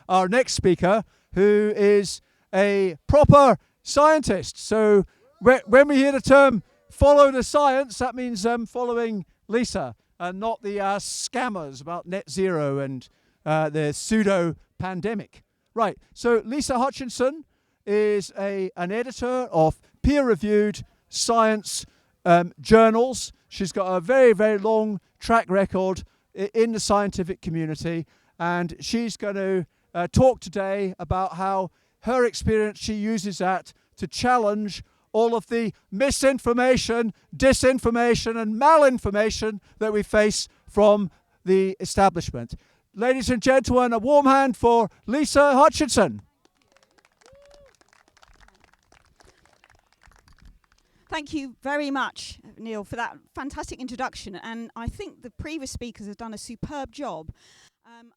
our next speaker, who is a proper scientist. So when we hear the term follow the science, that means following Lisa and not the scammers about net zero and the pseudo pandemic. Right, so Lisa Hutchinson is an editor of peer-reviewed science journals. She's got a very, very long track record in the scientific community, and she's going to talk today about how her experience, she uses that to challenge all of the misinformation, disinformation, and malinformation that we face from the establishment. Ladies and gentlemen, a warm hand for Lisa Hutchinson. Thank you very much, Neil, for that fantastic introduction. And I think the previous speakers have done a superb job.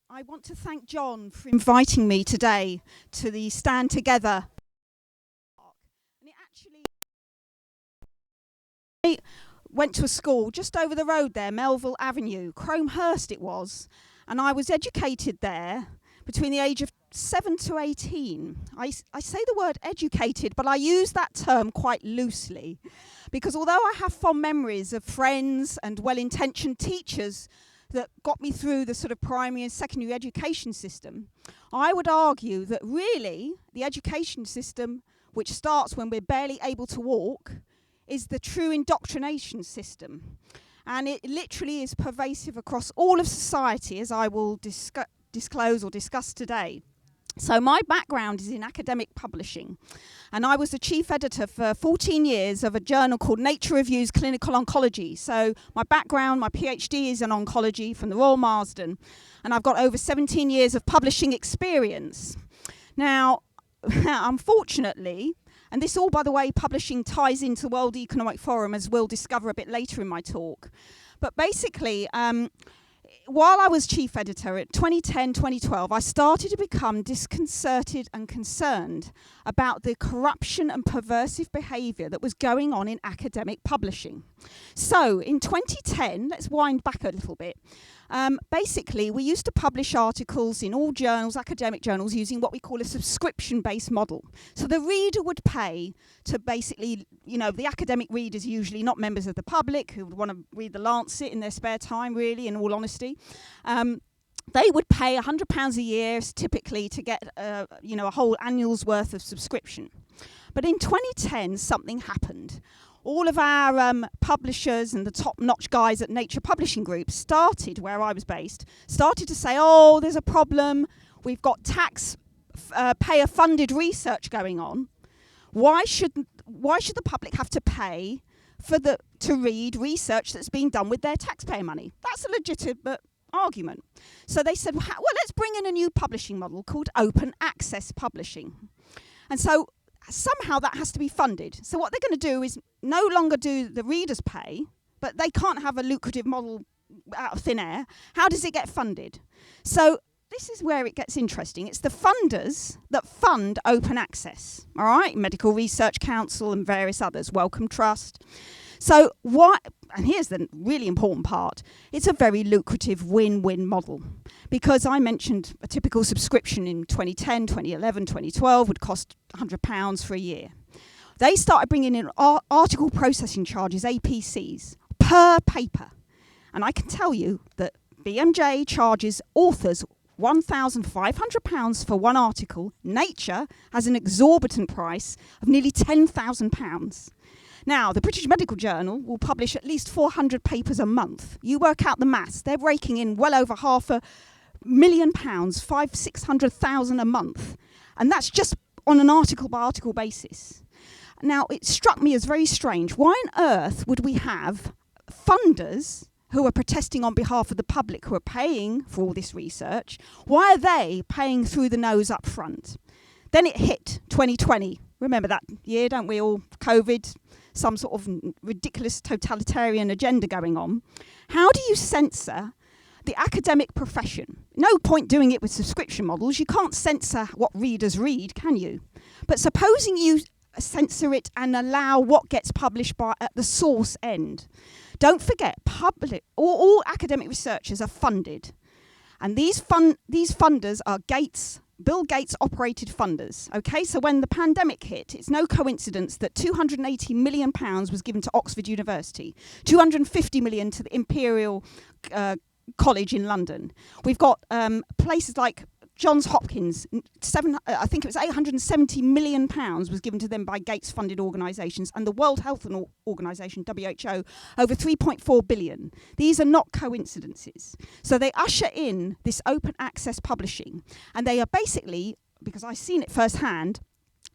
I want to thank John for inviting me today to the Stand Together. And it actually, I went to a school just over the road there, Melville Avenue, Cromehurst it was. And I was educated there between the age of 7 to 18. I say the word educated, but I use that term quite loosely, because although I have fond memories of friends and well-intentioned teachers that got me through the sort of primary and secondary education system, I would argue that really the education system, which starts when we're barely able to walk, is the true indoctrination system. And it literally is pervasive across all of society, as I will disclose or discuss today. So my background is in academic publishing, and I was the chief editor for 14 years of a journal called Nature Reviews Clinical Oncology. So my background, my PhD is in oncology from the Royal Marsden, and I've got over 17 years of publishing experience. Now, unfortunately, and this all, by the way, publishing ties into the World Economic Forum, as we'll discover a bit later in my talk. But basically, while I was chief editor at 2010, 2012, I started to become disconcerted and concerned about the corruption and perversive behaviour that was going on in academic publishing. So in 2010, let's wind back a little bit. Basically, we used to publish articles in all journals, academic journals, using what we call a subscription-based model. So the reader would pay to basically, the academic readers, usually not members of the public, who would want to read the Lancet in their spare time, really, in all honesty. They would pay £100 a year, typically, to get a whole annual's worth of subscription. But in 2010, something happened. All of our publishers and the top-notch guys at Nature Publishing Group started, where I was based, started to say, oh, there's a problem. We've got taxpayer-funded research going on. Why should the public have to pay to read research that's being done with their taxpayer money? That's a legitimate argument. So they said, well, let's bring in a new publishing model called open access publishing. And so somehow that has to be funded. So what they're going to do is no longer do the readers pay, but they can't have a lucrative model out of thin air. How does it get funded? So this is where it gets interesting. It's the funders that fund open access, all right? Medical Research Council and various others, Wellcome Trust. So and here's the really important part, it's a very lucrative win-win model, because I mentioned a typical subscription in 2010, 2011, 2012 would cost £100 for a year. They started bringing in article processing charges, APCs, per paper. And I can tell you that BMJ charges authors £1,500 for one article. Nature has an exorbitant price of nearly £10,000. Now, the British Medical Journal will publish at least 400 papers a month. You work out the maths. They're raking in well over £500,000, 500,000-600,000 a month. And that's just on an article-by-article basis. Now, it struck me as very strange. Why on earth would we have funders who are protesting on behalf of the public, who are paying for all this research? Why are they paying through the nose up front? Then it hit 2020. Remember that year, don't we all? COVID, some sort of ridiculous totalitarian agenda going on. How do you censor the academic profession? No point doing it with subscription models. You can't censor what readers read, can you? But supposing you censor it and allow what gets published at the source end. Don't forget, all academic researchers are funded. And these funders are Gates, Bill Gates operated funders. Okay, so when the pandemic hit, it's no coincidence that £280 million was given to Oxford University, 250 million to the Imperial College in London. We've got places like Johns Hopkins, I think it was £870 million was given to them by Gates-funded organisations, and the World Health Organisation, WHO, over 3.4 billion. These are not coincidences. So they usher in this open access publishing, and they are basically, because I've seen it firsthand,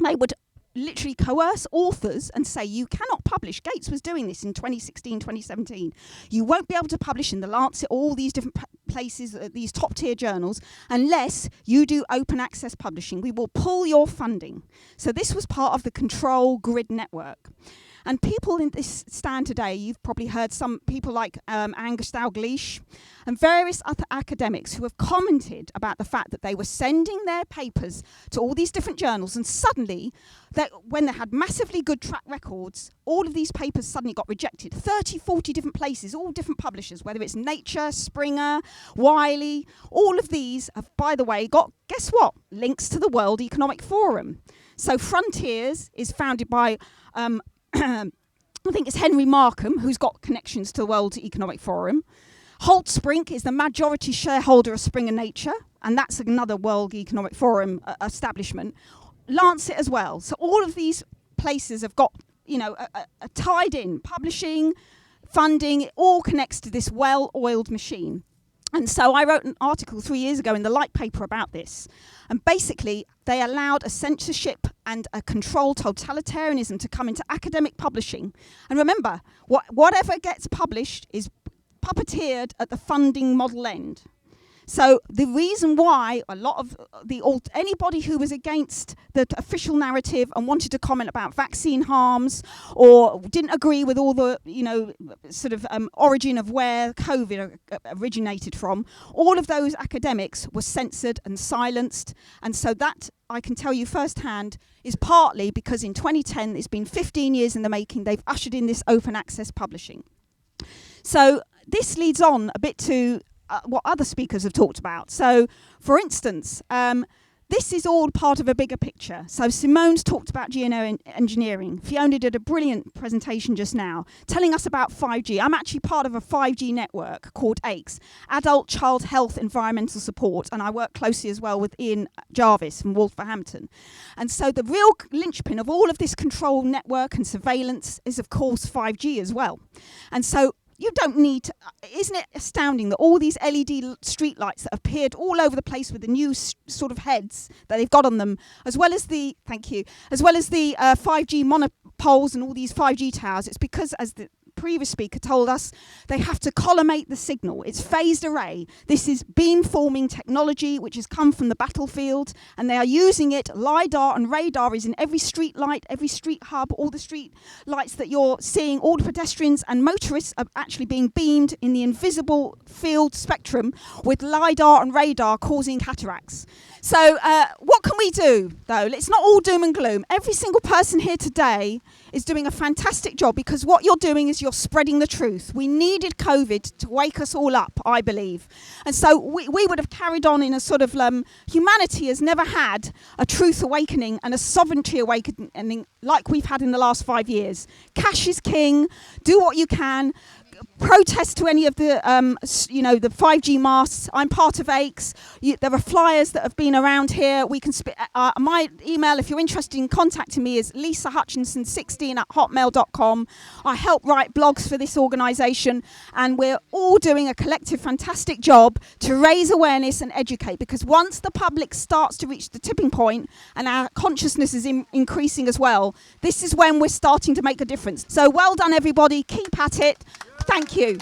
they would literally coerce authors and say, you cannot publish. Gates was doing this in 2016, 2017. You won't be able to publish in The Lancet, all these different places, these top-tier journals, unless you do open access publishing. We will pull your funding. So this was part of the control grid network. And people in this stand today, you've probably heard some people like Angus Dalgleish and various other academics who have commented about the fact that they were sending their papers to all these different journals, and suddenly, when they had massively good track records, all of these papers suddenly got rejected. 30, 40 different places, all different publishers, whether it's Nature, Springer, Wiley, all of these have, by the way, got, guess what, links to the World Economic Forum. So Frontiers is founded by I think it's Henry Markham, who's got connections to the World Economic Forum. Holt Sprink is the majority shareholder of Springer Nature, and that's another World Economic Forum establishment. Lancet as well. So all of these places have got, a tied in publishing, funding. It all connects to this well-oiled machine. And so I wrote an article 3 years ago in the Light paper about this. And basically, they allowed a censorship and a controlled totalitarianism to come into academic publishing. And remember, whatever gets published is puppeteered at the funding model end. So the reason why a lot of anybody who was against the official narrative and wanted to comment about vaccine harms or didn't agree with all the origin of where COVID originated from, all of those academics were censored and silenced. And so that, I can tell you firsthand, is partly because in 2010, it's been 15 years in the making, they've ushered in this open access publishing. So this leads on a bit to what other speakers have talked about. So, for instance, this is all part of a bigger picture. So Simone's talked about geoengineering. Fiona did a brilliant presentation just now, telling us about 5G. I'm actually part of a 5G network called ACES, Adult Child Health Environmental Support, and I work closely as well with Ian Jarvis from Wolverhampton. And so the real linchpin of all of this control network and surveillance is, of course, 5G as well. And so you don't need to, isn't it astounding that all these LED street lights that appeared all over the place with the new sort of heads that they've got on them, as well as the 5G monopoles and all these 5G towers, it's because, as the previous speaker told us, they have to collimate the signal. It's phased array. This is beamforming technology which has come from the battlefield, and they are using it. LiDAR and radar is in every street light, every street hub, all the street lights that you're seeing. All the pedestrians and motorists are actually being beamed in the invisible field spectrum with LiDAR and radar causing cataracts. So what can we do, though? It's not all doom and gloom. Every single person here today is doing a fantastic job, because what you're doing is you're spreading the truth. We needed COVID to wake us all up, I believe. And so we would have carried on in a sort of humanity has never had a truth awakening and a sovereignty awakening like we've had in the last 5 years. Cash is king. Do what you can. Protest to any of the, the 5G masts. I'm part of ACES. There are flyers that have been around here. We can my email, if you're interested in contacting me, is lisahutchinson16@hotmail.com. I help write blogs for this organisation, and we're all doing a collective fantastic job to raise awareness and educate, because once the public starts to reach the tipping point and our consciousness is increasing as well, this is when we're starting to make a difference. So well done, everybody. Keep at it. Thank you.